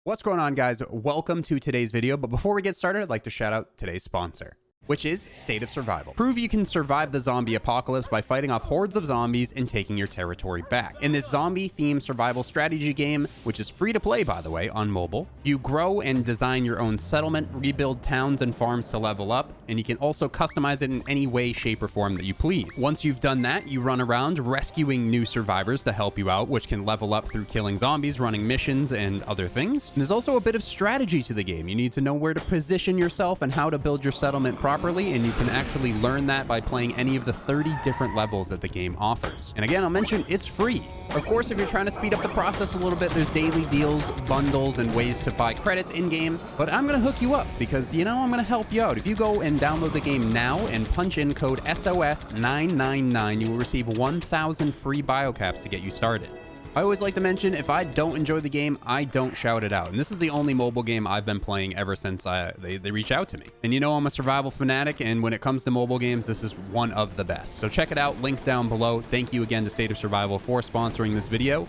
What's going on, guys? Welcome to today's video. But before we get started, I'd like to shout out today's sponsor, which is State of Survival. Prove you can survive the zombie apocalypse by fighting off hordes of zombies and taking your territory back. In this zombie-themed survival strategy game, which is free to play, by the way, on mobile, you grow and design your own settlement, rebuild towns and farms to level up, and you can also customize it in any way, shape, or form that you please. Once you've done that, you run around rescuing new survivors to help you out, which can level up through killing zombies, running missions, and other things. And there's also a bit of strategy to the game. You need to know where to position yourself and how to build your settlement properly, and you can actually learn that by playing any of the 30 different levels that the game offers. And again, I'll mention it's free. Of course, if you're trying to speed up the process a little bit, there's daily deals, bundles, and ways to buy credits in-game. But I'm gonna hook you up because, you know, I'm gonna help you out. If you go and download the game now and punch in code SOS999, you will receive 1,000 free BIOCAPS to get you started. I always like to mention, if I don't enjoy the game, I don't shout it out. And this is the only mobile game I've been playing ever since they reach out to me. And you know I'm a survival fanatic, and when it comes to mobile games, this is one of the best. So check it out, link down below. Thank you again to State of Survival for sponsoring this video,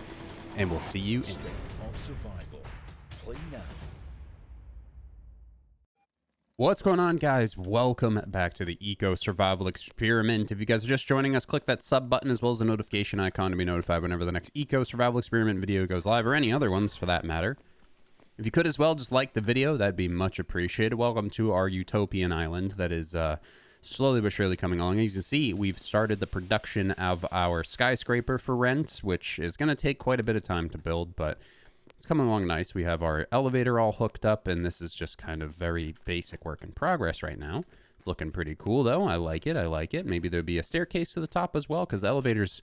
and we'll see you in Survival. Play now. What's going on, guys? Welcome back to the Eco Survival Experiment. If you guys are just joining us, click that sub button as well as the notification icon to be notified whenever the next Eco Survival Experiment video goes live, or any other ones for that matter. If you could as well, just like the video, that'd be much appreciated. Welcome to our utopian island that is slowly but surely coming along. As you can see, we've started the production of our skyscraper for rent, which is going to take quite a bit of time to build, but it's coming along nice. We have our elevator all hooked up, and this is just kind of very basic work in progress right now. It's looking pretty cool, though. I like it. I like it. Maybe there'd be a staircase to the top as well, because the elevators...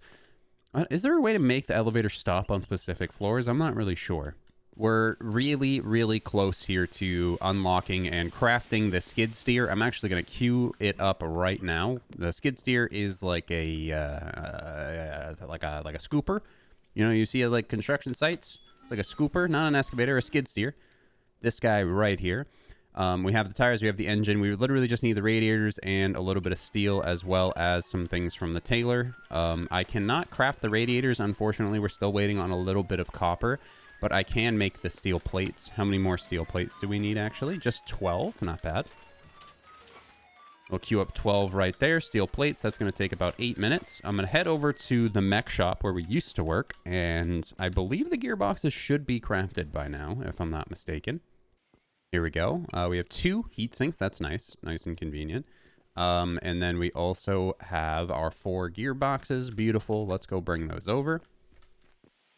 is there a way to make the elevator stop on specific floors? I'm not really sure. We're really, really close here to unlocking and crafting the skid steer. I'm actually going to queue it up right now. The skid steer is like a like a scooper. You know, you see like construction sites. It's like a scooper, not an excavator, a skid steer. This guy right here. We have the tires, we have the engine. We literally just need the radiators and a little bit of steel, as well as some things from the tailor. I cannot craft the radiators, unfortunately. We're still waiting on a little bit of copper, but I can make the steel plates. How many more steel plates do we need, actually? Just 12, not bad. We'll queue up 12 right there, steel plates. That's going to take about 8 minutes. I'm going to head over to the mech shop where we used to work, and I believe the gearboxes should be crafted by now, if I'm not mistaken. Here we go. We have 2 heat sinks. That's nice. Nice and convenient. And then we also have our 4 gearboxes. Beautiful. Let's go bring those over.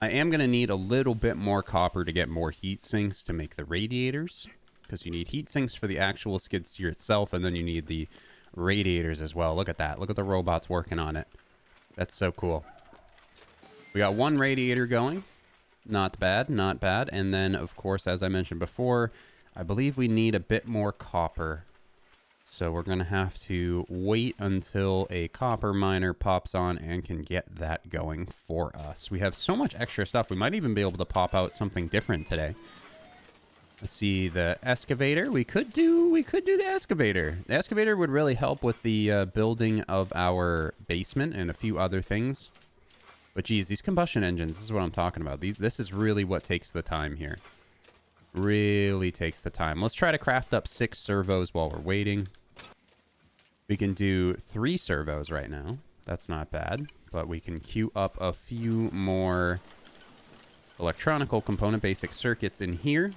I am going to need a little bit more copper to get more heat sinks to make the radiators, because you need heat sinks for the actual skid steer itself, and then you need the radiators as well. Look at that. Look at the robots working on it. That's so cool. We got 1 radiator going. Not bad, not bad. And then, of course, as I mentioned before, I believe we need a bit more copper. So we're going to have to wait until a copper miner pops on and can get that going for us. We have so much extra stuff. We might even be able to pop out something different today. Let's see, the excavator. We could do the excavator. The excavator would really help with the building of our basement and a few other things. But geez, these combustion engines, this is what I'm talking about. This is really what takes the time here. Really takes the time. Let's try to craft up 6 servos while we're waiting. We can do 3 servos right now. That's not bad. But we can queue up a few more electronical component basic circuits in here.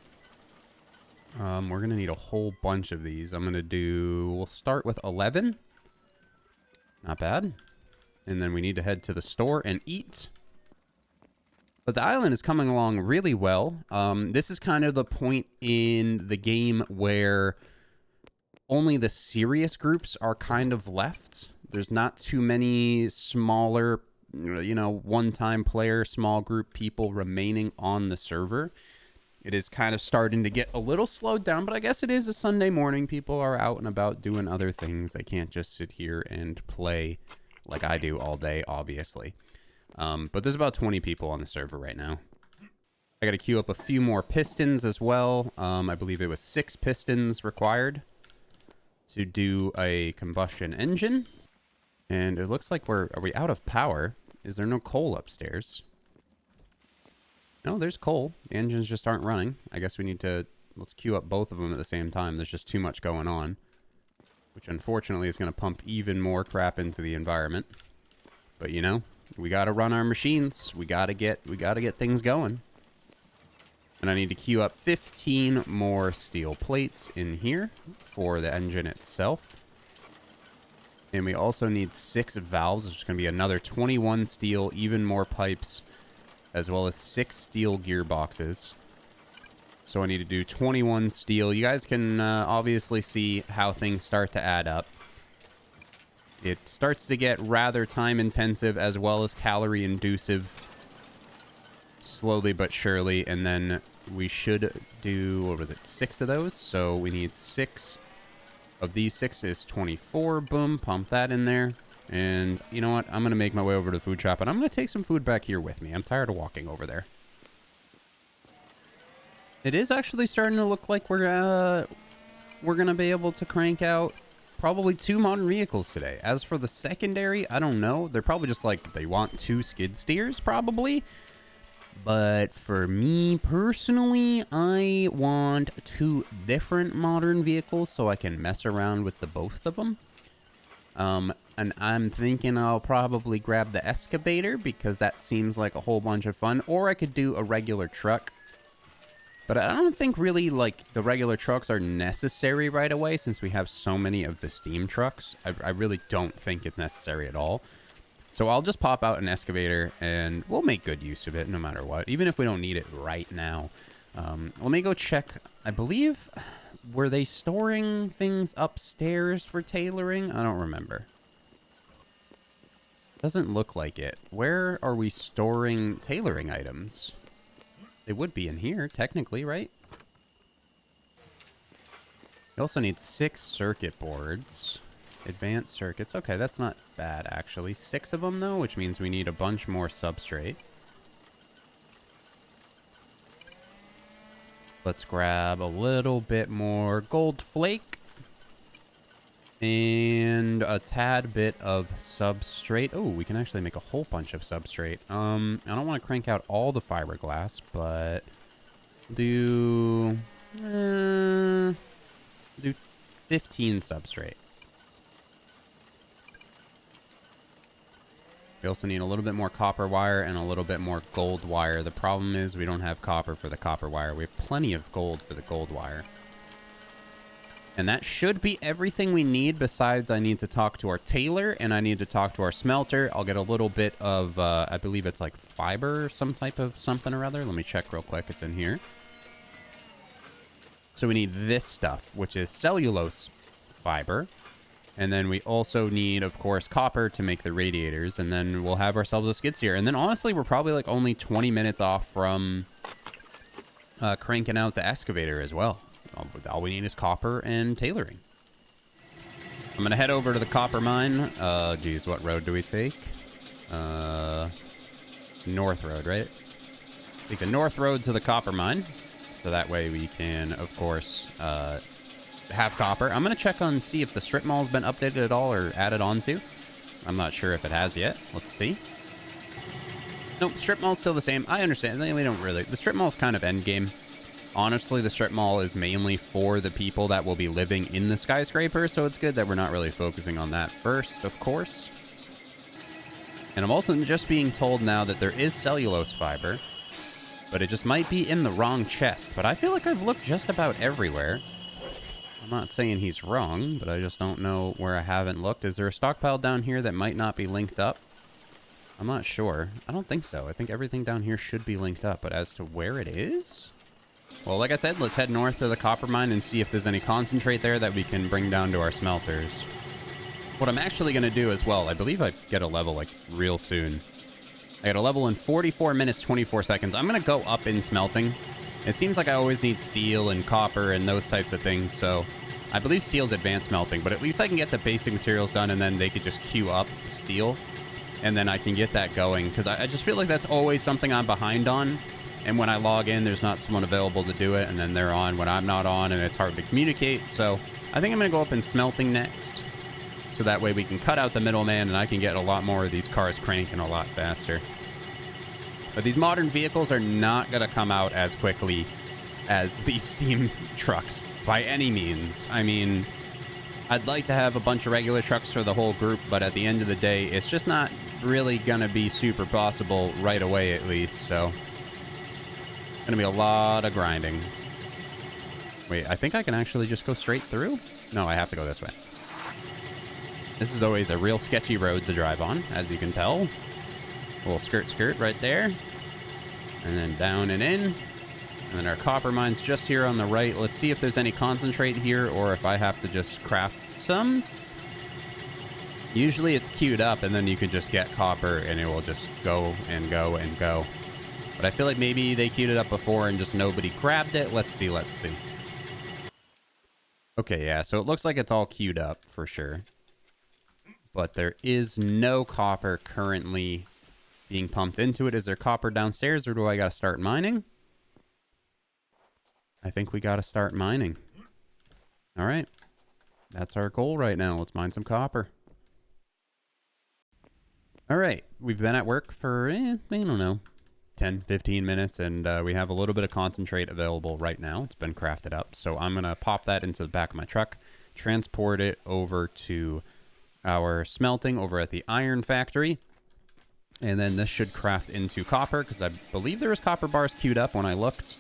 We're going to need a whole bunch of these. We'll start with 11. Not bad. And then we need to head to the store and eat. But the island is coming along really well. This is kind of the point in the game where only the serious groups are kind of left. There's not too many smaller, you know, one-time player, small group people remaining on the server. It is kind of starting to get a little slowed down, but I guess it is a Sunday morning. People are out and about doing other things. They can't just sit here and play like I do all day, obviously. But there's about 20 people on the server right now. I got to queue up a few more pistons as well. I believe it was 6 pistons required to do a combustion engine. And it looks like are we out of power? Is there no coal upstairs? No, there's coal. The engines just aren't running. I guess we need to... Let's queue up both of them at the same time. There's just too much going on. Which, unfortunately, is going to pump even more crap into the environment. But, you know, we got to run our machines. We got to get things going. And I need to queue up 15 more steel plates in here for the engine itself. And we also need 6 valves, which is going to be another 21 steel, even more pipes, as well as 6 steel gearboxes. So I need to do 21 steel. You guys can obviously see how things start to add up. It starts to get rather time intensive as well as calorie inducive, slowly but surely. And then we should do, what was it, 6 of those? So we need 6 of these. 6 is 24. Boom, pump that in there. And you know what? I'm going to make my way over to the food shop, and I'm going to take some food back here with me. I'm tired of walking over there. It is actually starting to look like we're going to be able to crank out probably 2 modern vehicles today. As for the secondary, I don't know. They're probably just like, they want 2 skid steers, probably. But for me personally, I want 2 different modern vehicles so I can mess around with the both of them. And I'm thinking I'll probably grab the excavator because that seems like a whole bunch of fun. Or I could do a regular truck. But I don't think really, like, the regular trucks are necessary right away since we have so many of the steam trucks. I really don't think it's necessary at all. So I'll just pop out an excavator and we'll make good use of it no matter what, even if we don't need it right now. Let me go check. I believe, were they storing things upstairs for tailoring? I don't remember. Doesn't look like it. Where are we storing tailoring items? They would be in here, technically, right? We also need 6 circuit boards. Advanced circuits. Okay, that's not bad, actually. 6 of them, though, which means we need a bunch more substrate. Let's grab a little bit more gold flake. And a tad bit of substrate. Oh, we can actually make a whole bunch of substrate. I don't want to crank out all the fiberglass, but do 15 substrate. We also need a little bit more copper wire and a little bit more gold wire. The problem is we don't have copper for the copper wire. We have plenty of gold for the gold wire. And that should be everything we need, besides I need to talk to our tailor and I need to talk to our smelter. I'll get a little bit of, I believe it's like fiber, some type of something or other. Let me check real quick. It's in here. So we need this stuff, which is cellulose fiber. And then we also need, of course, copper to make the radiators. And then we'll have ourselves a skid steer. And then honestly, we're probably like only 20 minutes off from cranking out the excavator as well. All we need is copper and tailoring. I'm going to head over to the copper mine. Geez, what road do we take? North road, right? Take the north road to the copper mine. So that way we can, of course, have copper. I'm going to check on, see if the strip mall's been updated at all or added onto. I'm not sure if it has yet. Let's see. Nope, strip mall's still the same. I understand. We don't really... The strip mall's kind of endgame. Honestly, the strip mall is mainly for the people that will be living in the skyscraper, so it's good that we're not really focusing on that first, of course. And I'm also just being told now that there is cellulose fiber, but it just might be in the wrong chest. But I feel like I've looked just about everywhere. I'm not saying he's wrong, but I just don't know where I haven't looked. Is there a stockpile down here that might not be linked up? I'm not sure. I don't think so. I think everything down here should be linked up, but as to where it is... Well, like I said, let's head north to the copper mine and see if there's any concentrate there that we can bring down to our smelters. What I'm actually going to do as well, I believe I get a level, like, real soon. I get a level in 44 minutes, 24 seconds. I'm going to go up in smelting. It seems like I always need steel and copper and those types of things, so I believe steel's advanced smelting, but at least I can get the basic materials done and then they could just queue up steel, and then I can get that going, because I just feel like that's always something I'm behind on. And when I log in, there's not someone available to do it, and then they're on when I'm not on, and it's hard to communicate. So I think I'm going to go up in smelting next, so that way we can cut out the middleman, and I can get a lot more of these cars cranking a lot faster. But these modern vehicles are not going to come out as quickly as these steam trucks by any means. I mean, I'd like to have a bunch of regular trucks for the whole group, but at the end of the day, it's just not really going to be super possible right away, at least. So, going to be a lot of grinding. Wait, I think I can actually just go straight through? No, I have to go this way. This is always a real sketchy road to drive on, as you can tell. A little skirt right there. And then down and in. And then our copper mine's just here on the right. Let's see if there's any concentrate here or if I have to just craft some. Usually it's queued up and then you can just get copper and it will just go and go and go. But I feel like maybe they queued it up before and just nobody grabbed it. Let's see. Okay, yeah, so it looks like it's all queued up for sure. But there is no copper currently being pumped into it. Is there copper downstairs or do I got to start mining? I think we got to start mining. All right. That's our goal right now. Let's mine some copper. All right. We've been at work for, I don't know, 10, 15 minutes, and we have a little bit of concentrate available right now. It's been crafted up. So I'm going to pop that into the back of my truck, transport it over to our smelting over at the iron factory. And then this should craft into copper because I believe there was copper bars queued up when I looked.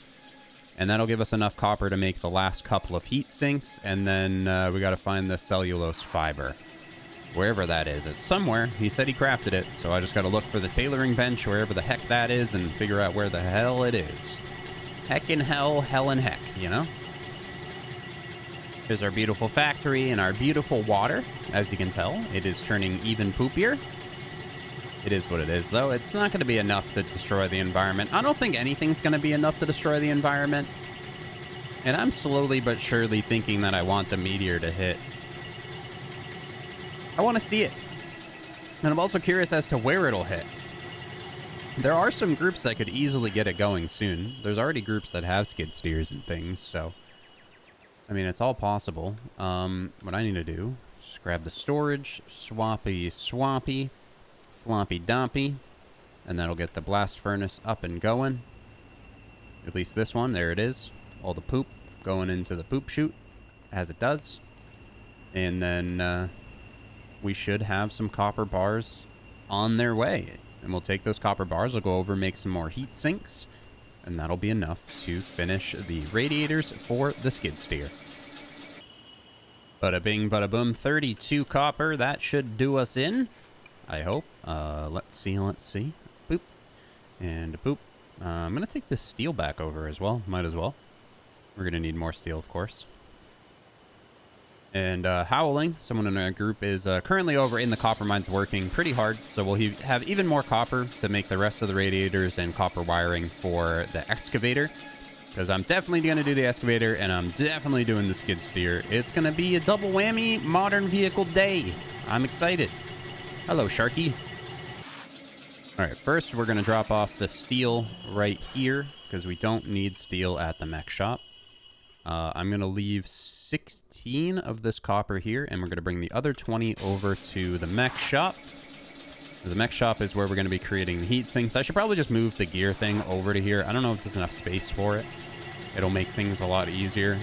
And that'll give us enough copper to make the last couple of heat sinks. And then we got to find the cellulose fiber. Wherever that is. It's somewhere. He said he crafted it. So I just got to look for the tailoring bench, wherever the heck that is, and figure out where the hell it is. Heck in hell, hell in heck, you know? Here's our beautiful factory and our beautiful water. As you can tell, it is turning even poopier. It is what it is, though. It's not going to be enough to destroy the environment. I don't think anything's going to be enough to destroy the environment. And I'm slowly but surely thinking that I want the meteor to hit. I want to see it. And I'm also curious as to where it'll hit. There are some groups that could easily get it going soon. There's already groups that have skid steers and things, so... I mean, it's all possible. What I need to do is just grab the storage, swappy, floppy dompy, and that'll get the blast furnace up and going. At least this one, there it is. All the poop going into the poop chute, as it does. And then we should have some copper bars on their way. And we'll take those copper bars, we'll go over, make some more heat sinks, and that'll be enough to finish the radiators for the skid steer. Bada bing, bada boom, 32 copper. That should do us in, I hope. Let's see. Boop. And boop. I'm going to take this steel back over as well. Might as well. We're going to need more steel, of course. And Howling, someone in our group, is currently over in the copper mines working pretty hard. So we'll have even more copper to make the rest of the radiators and copper wiring for the excavator. Because I'm definitely going to do the excavator and I'm definitely doing the skid steer. It's going to be a double whammy modern vehicle day. I'm excited. Hello, Sharky. All right, first we're going to drop off the steel right here because we don't need steel at the mech shop. I'm going to leave 16 of this copper here, and we're going to bring the other 20 over to the mech shop. The mech shop is where we're going to be creating the heat sinks. I should probably just move the gear thing over to here. I don't know if there's enough space for it. It'll make things a lot easier.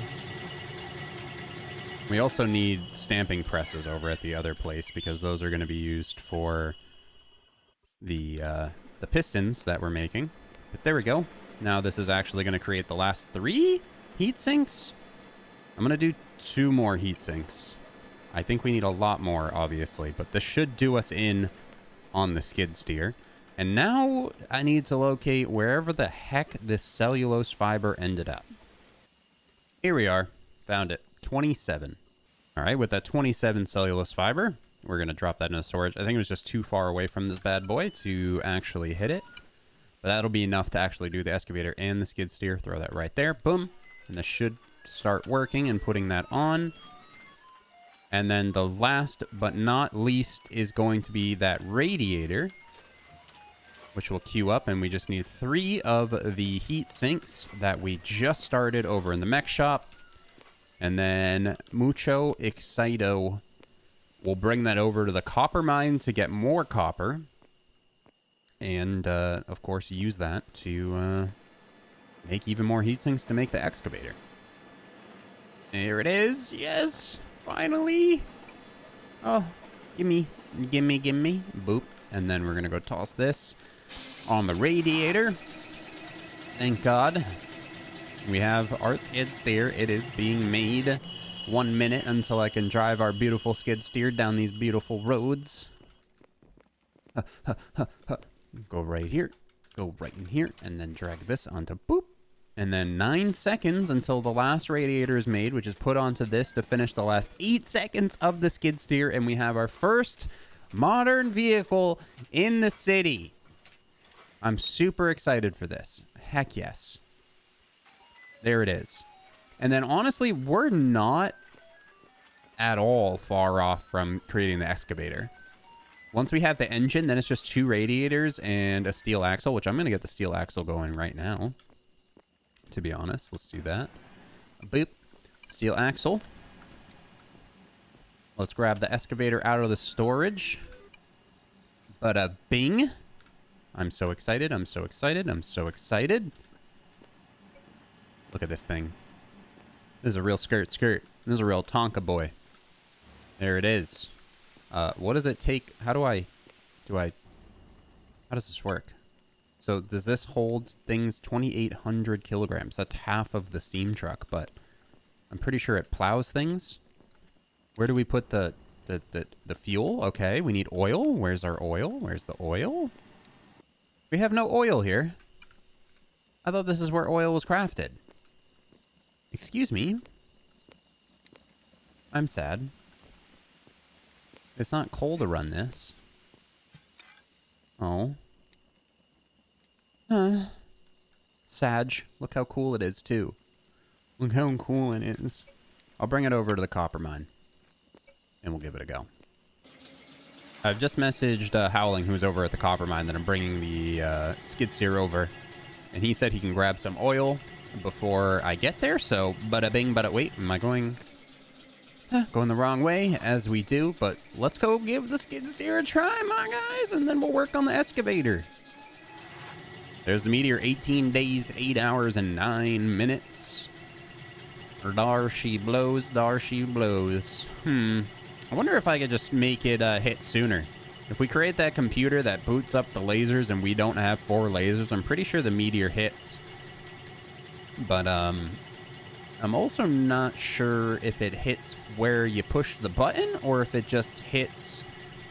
We also need stamping presses over at the other place because those are going to be used for the pistons that we're making. But there we go. Now this is actually going to create the last 3 heat sinks. I'm going to do 2 more heat sinks. I think we need a lot more, obviously, but this should do us in on the skid steer. And now I need to locate wherever the heck this cellulose fiber ended up. Here we are. Found it. 27. All right, with that 27 cellulose fiber, we're going to drop that into storage. I think it was just too far away from this bad boy to actually hit it. But that'll be enough to actually do the excavator and the skid steer. Throw that right there. Boom. And this should start working and putting that on. And then the last but not least is going to be that radiator, which will queue up, and we just need 3 of the heat sinks that we just started over in the mech shop. And then Mucho Excito will bring that over to the copper mine to get more copper. and of course use that to make even more heat sinks to make the excavator. There it is. Yes, finally. Oh, gimme. Boop. And then we're gonna go toss this on the radiator. Thank God. We have our skid steer. It is being made. 1 minute until I can drive our beautiful skid steer down these beautiful roads. Go right here. Go right in here. And then drag this onto boop. And then 9 seconds until the last radiator is made, which is put onto this to finish the last 8 seconds of the skid steer. And we have our first modern vehicle in the city. I'm super excited for this. Heck yes. There it is. And then honestly, we're not at all far off from creating the excavator. Once we have the engine, then it's just 2 radiators and a steel axle, which I'm going to get the steel axle going right now. To be honest, let's do that. Boop. Steel axle. Let's grab the excavator out of the storage. Bada bing. I'm so excited. I'm so excited. I'm so excited. Look at this thing. This is a real skirt. This is a real Tonka boy. There it is. What does it take? How does this work? So does this hold things 2,800 kilograms? That's half of the steam truck, but I'm pretty sure it plows things. Where do we put the fuel? Okay, we need oil. Where's our oil? Where's the oil? We have no oil here. I thought this is where oil was crafted. Excuse me. I'm sad. It's not coal to run this. Oh. Sag. Look how cool it is, too. Look how cool it is. I'll bring it over to the copper mine. And we'll give it a go. I've just messaged Howling, who's over at the copper mine, that I'm bringing the skid steer over. And he said he can grab some oil before I get there. So, bada bing, bada wait. Am I going... going the wrong way, as we do. But let's go give the skid steer a try, my guys. And then we'll work on the excavator. There's the meteor, 18 days, 8 hours, and 9 minutes. Dar she blows, dar she blows. I wonder if I could just make it hit sooner. If we create that computer that boots up the lasers and we don't have 4 lasers, I'm pretty sure the meteor hits. But I'm also not sure if it hits where you push the button or if it just hits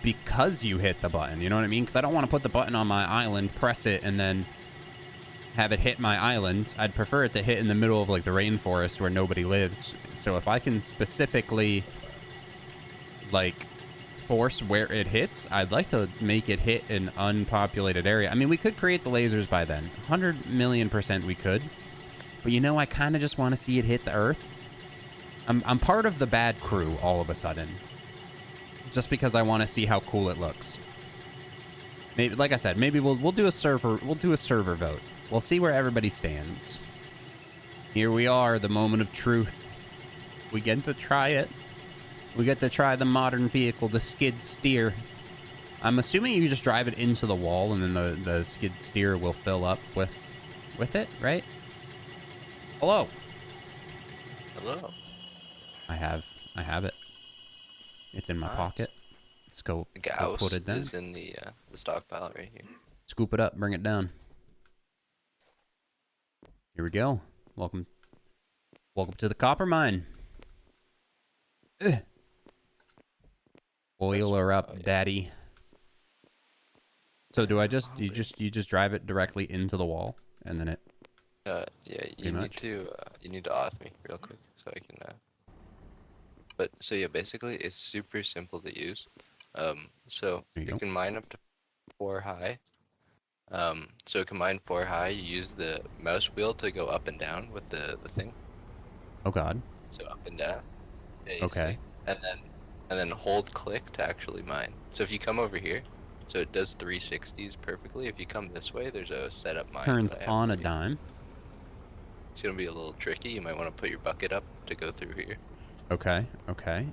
because you hit the button. You know what I mean? Because I don't want to put the button on my island, press it, and then have it hit my island. I'd prefer it to hit in the middle of like the rainforest where nobody lives. So if I can specifically like force where it hits, I'd like to make it hit an unpopulated area. I mean, we could create the lasers by then. 100,000,000% we could. But you know, I kind of just want to see it hit the earth. I'm part of the bad crew all of a sudden. Just because I want to see how cool it looks. Maybe, like I said, maybe we'll do a server vote. We'll see where everybody stands. Here we are, the moment of truth. We get to try it. We get to try the modern vehicle, the skid steer. I'm assuming you just drive it into the wall and then the skid steer will fill up with it, right? Hello. Hello. I have it. It's in my pocket. Let's go, put it down. Is in the stockpile right here. Scoop it up, bring it down. Here we go. Welcome to the copper mine. Oil her up, daddy. So do I just you just drive it directly into the wall and then it? Yeah, you need to auth me real quick so I can. But so yeah, basically it's super simple to use. So you can mine up to 4 high. So combine 4 high, you use the mouse wheel to go up and down with the thing. Oh god. So up and down. Yeah, okay. See? And then hold click to actually mine. So if you come over here, so it does 360s perfectly. If you come this way, there's a setup mine. Turns on a dime. It's gonna be a little tricky. You might want to put your bucket up to go through here. Okay, okay.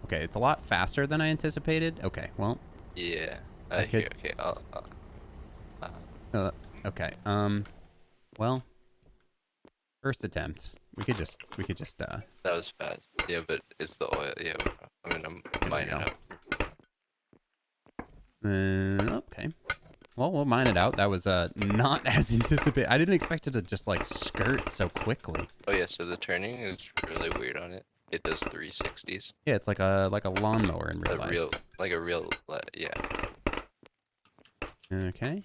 Okay, it's a lot faster than I anticipated. Okay, well. Yeah. Here, okay, Okay. Well, first attempt. We could just. that was fast. Yeah, but it's the oil. Yeah, I mean, I'm mining up. Okay. Well, we'll mine it out. That was not as anticipated. I didn't expect it to just like skirt so quickly. Oh yeah, so the turning is really weird on it. It does 360s. Yeah, it's like a lawnmower in real life. Yeah. Okay.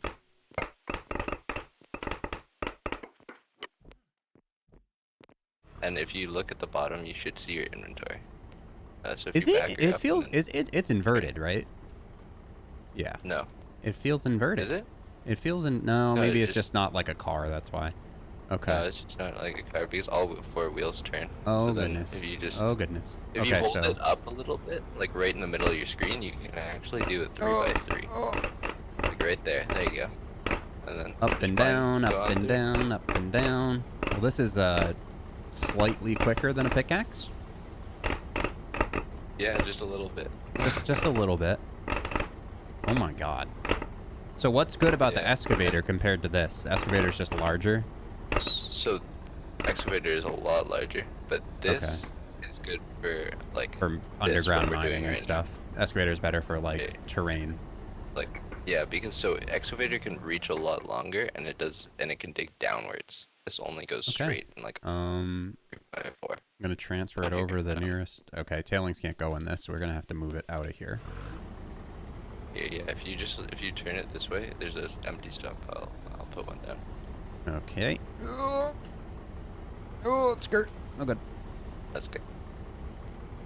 And if you look at the bottom, you should see your inventory. So if Is you it? back It up feels. and then- It's inverted, right? Yeah. No. It feels inverted. Is it? It feels in. No, No, maybe it it's just not like a car. That's why. Okay. No, it's just not like a car because all four wheels turn. Oh so then goodness. If you just Oh goodness. if Okay, you hold so. it up a little bit, like right in the middle of your screen, you can actually do a 3x3. Like right there. There you go. And then Up and just down, go up on and through. down, up and down. Well, this is slightly quicker than a pickaxe. Yeah, just a little bit. Just a little bit. Oh my god. So what's good about the Yeah. excavator compared to this? The excavator's just larger. So, excavator is a lot larger, but this is good for like For this, underground what we're doing mining and right stuff. Excavator's better for like Yeah. terrain. now. Like, yeah, because so excavator can reach a lot longer, and it can dig downwards. This only goes Okay. straight in like 4x4. I'm gonna transfer it Okay, over the nearest. Okay, tailings can't go in this, so we're gonna have to move it out of here. Yeah. If you turn it this way, there's this empty stockpile. I'll put one down. Okay. Oh, it's skirt. Oh, good. That's good.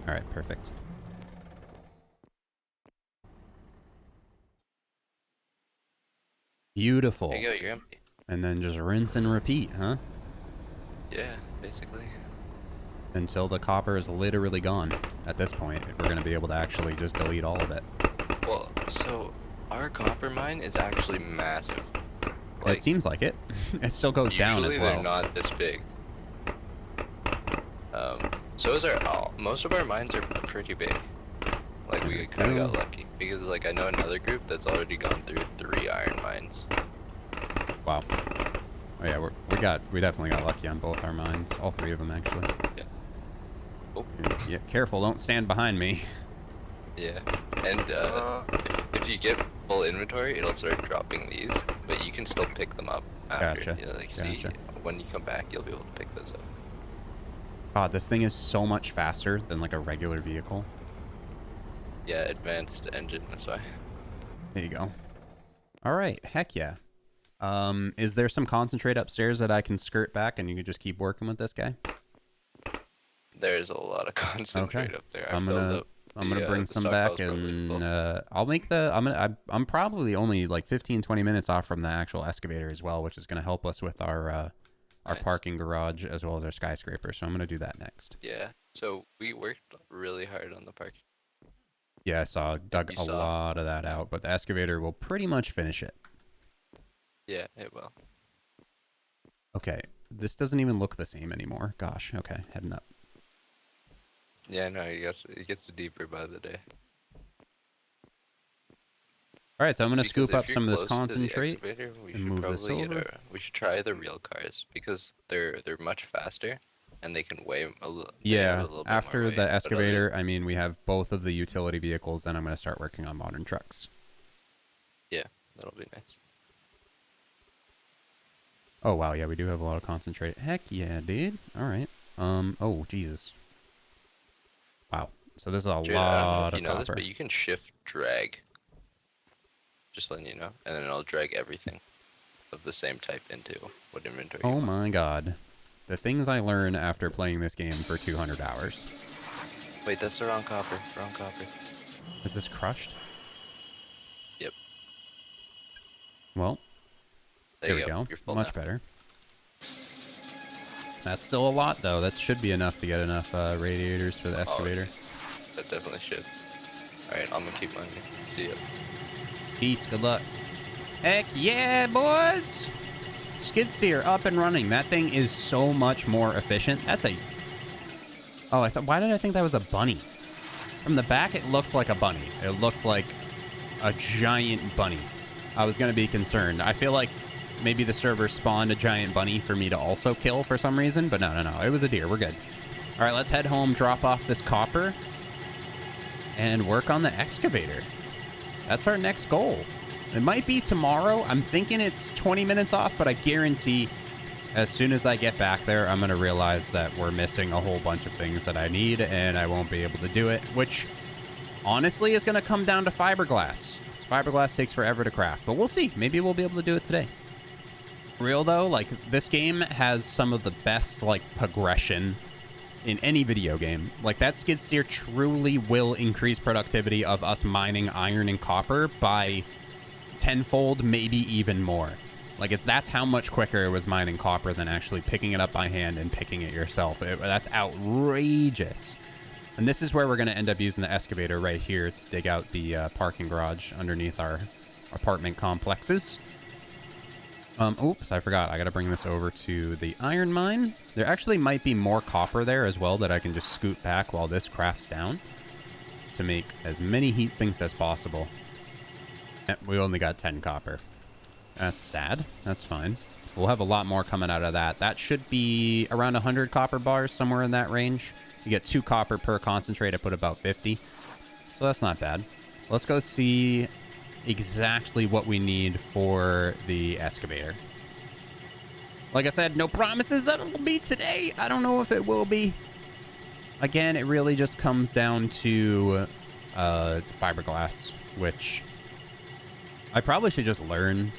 All right, perfect. Beautiful. There you go. You're empty. And then just rinse and repeat, huh? Yeah, basically. Until the copper is literally gone. At this point, we're gonna be able to actually just delete all of it. Well, so our copper mine is actually massive. Like, It seems like it. It still goes down as usually well. they're not this big. So is most of our mines are pretty big. Like we kind of got lucky because like I know another group that's already gone through 3 iron mines. Wow. Oh yeah, we definitely got lucky on both our mines. All 3 of them actually. Yeah. Oh. Yeah, careful, don't stand behind me. Yeah. And if you get full inventory, it'll start dropping these, but you can still pick them up after. Gotcha. You know, like see Gotcha. when you come back, you'll be able to pick those up. God, this thing is so much faster than like a regular vehicle. Yeah, advanced engine. That's why. There you go. All right, heck yeah. Is there some concentrate upstairs that I can skirt back and you can just keep working with this guy? There's a lot of concentrate up there. I'm gonna bring some back and I'll make I'm probably only like 15-20 minutes off from the actual excavator as well, which is gonna help us with our Nice. parking garage as well as our skyscraper. So I'm gonna do that next. Yeah. So we worked really hard on the park. Yeah, I saw dug You a saw. lot of that out, but the excavator will pretty much finish it. Yeah, it will. Okay, this doesn't even look the same anymore. Gosh. Okay, heading up. Yeah, no, it gets deeper by the day. All right, so I'm gonna Because scoop if up you're some of this close to the concentrate. excavator, we and should move this probably over. we should try the real cars because they're much faster and they can weigh a little. Yeah, little bit after more weight, the but excavator, I mean, we have both of the utility vehicles, then I'm going to start working on modern trucks. Yeah, that'll be nice. Oh, wow, yeah, we do have a lot of concentrate. Heck yeah, dude. All right. Oh, Jesus. Wow. So this is a Jared, I don't know lot if of you know this, copper. but you can shift drag. Just letting you know, and then it'll drag everything of the same type into what inventory. you Oh want. my god. The things I learn after playing this game for 200 hours. Wait, that's the wrong copper. Wrong copper. Is this crushed? Yep. Well, there we you go. You're full Much now. better. That's still a lot, though. That should be enough to get enough radiators for the excavator. That definitely should. Alright, I'm gonna keep mining. See ya. Peace. Good luck. Heck yeah, boys! Skid steer up and running. That thing is so much more efficient. That's a... Oh, why did I think that was a bunny? From the back, it looked like a bunny. It looked like a giant bunny. I was going to be concerned. I feel like maybe the server spawned a giant bunny for me to also kill for some reason, but no. It was a deer. We're good. All right, let's head home, drop off this copper, and work on the excavator. That's our next goal. It might be tomorrow. I'm thinking it's 20 minutes off, but I guarantee as soon as I get back there, I'm going to realize that we're missing a whole bunch of things that I need, and I won't be able to do it, which honestly is going to come down to fiberglass. Fiberglass takes forever to craft, but we'll see. Maybe we'll be able to do it today. Real though, like, this game has some of the best, like, progression in any video game. Like, that skid steer truly will increase productivity of us mining iron and copper by tenfold, maybe even more. Like, that's how much quicker it was mining copper than actually picking it up by hand and picking it yourself. That's outrageous. And this is where we're going to end up using the excavator right here to dig out the parking garage underneath our apartment complexes. Oops, I forgot. I got to bring this over to the iron mine. There actually might be more copper there as well that I can just scoot back while this crafts down to make as many heat sinks as possible. We only got 10 copper. That's sad. That's fine. We'll have a lot more coming out of that. That should be around 100 copper bars, somewhere in that range. You get 2 copper per concentrate. I put about 50. So that's not bad. Let's go see exactly what we need for the excavator. Like I said, no promises that it'll be today. I don't know if it will be. Again, it really just comes down to fiberglass, which I probably should just learn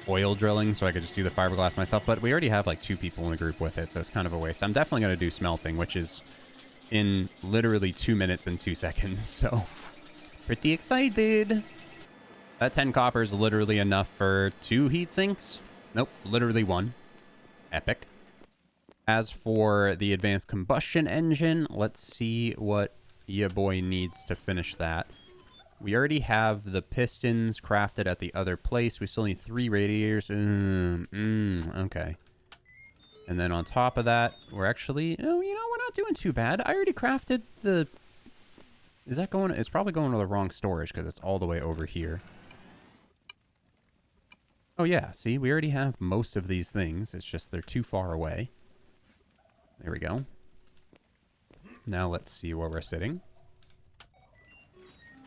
oil drilling so I could just do the fiberglass myself, but we already have like 2 people in the group with it, so it's kind of a waste. I'm definitely going to do smelting, which is in literally 2 minutes and 2 seconds, so pretty excited. That 10 copper is literally enough for 2 heat sinks. Nope, literally 1. Epic. As for the advanced combustion engine, let's see what ya boy needs to finish that. We already have the pistons crafted at the other place. We still need 3 radiators. Okay. And then on top of that, we're actually... we're not doing too bad. I already crafted the... Is that going... It's probably going to the wrong storage because it's all the way over here. Oh, yeah. See, we already have most of these things. It's just they're too far away. There we go. Now let's see where we're sitting.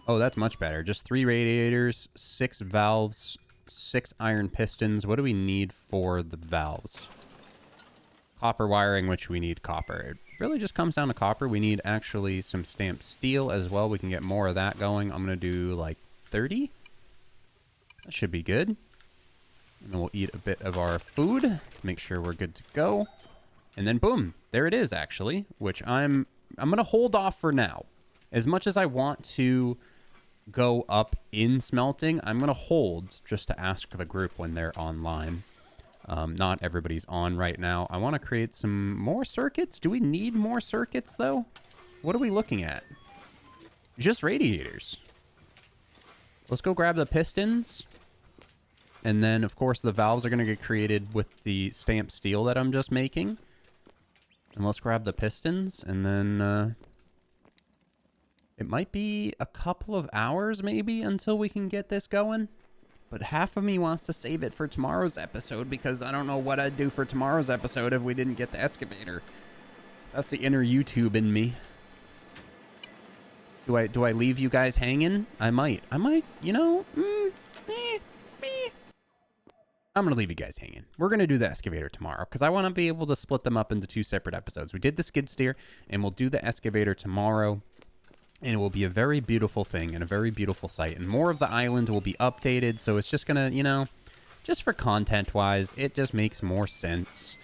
Oh, that's much better. Just 3 radiators, 6 valves, 6 iron pistons. What do we need for the valves? Copper wiring, which we need copper. It really just comes down to copper. We need actually some stamped steel as well. We can get more of that going. I'm going to do like 30. That should be good. And then we'll eat a bit of our food to make sure we're good to go. And then boom, there it is actually, which I'm going to hold off for now. As much as I want to go up in smelting, I'm going to hold just to ask the group when they're online. Not everybody's on right now. I want to create some more circuits. Do we need more circuits, though? What are we looking at? Just radiators. Let's go grab the pistons. And then, of course, the valves are going to get created with the stamped steel that I'm just making. And let's grab the pistons, and then... it might be a couple of hours, maybe, until we can get this going. But half of me wants to save it for tomorrow's episode because I don't know what I'd do for tomorrow's episode if we didn't get the excavator. That's the inner YouTube in me. Do I leave you guys hanging? I might, you know, I'm going to leave you guys hanging. We're going to do the excavator tomorrow because I want to be able to split them up into 2 separate episodes. We did the skid steer and we'll do the excavator tomorrow. And it will be a very beautiful thing and a very beautiful site. And more of the island will be updated. So it's just going to, just for content-wise, it just makes more sense.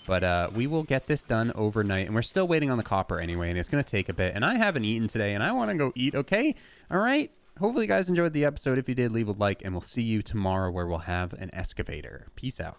But we will get this done overnight. And we're still waiting on the copper anyway. And it's going to take a bit. And I haven't eaten today. And I want to go eat, okay? All right? Hopefully you guys enjoyed the episode. If you did, leave a like. And we'll see you tomorrow where we'll have an excavator. Peace out.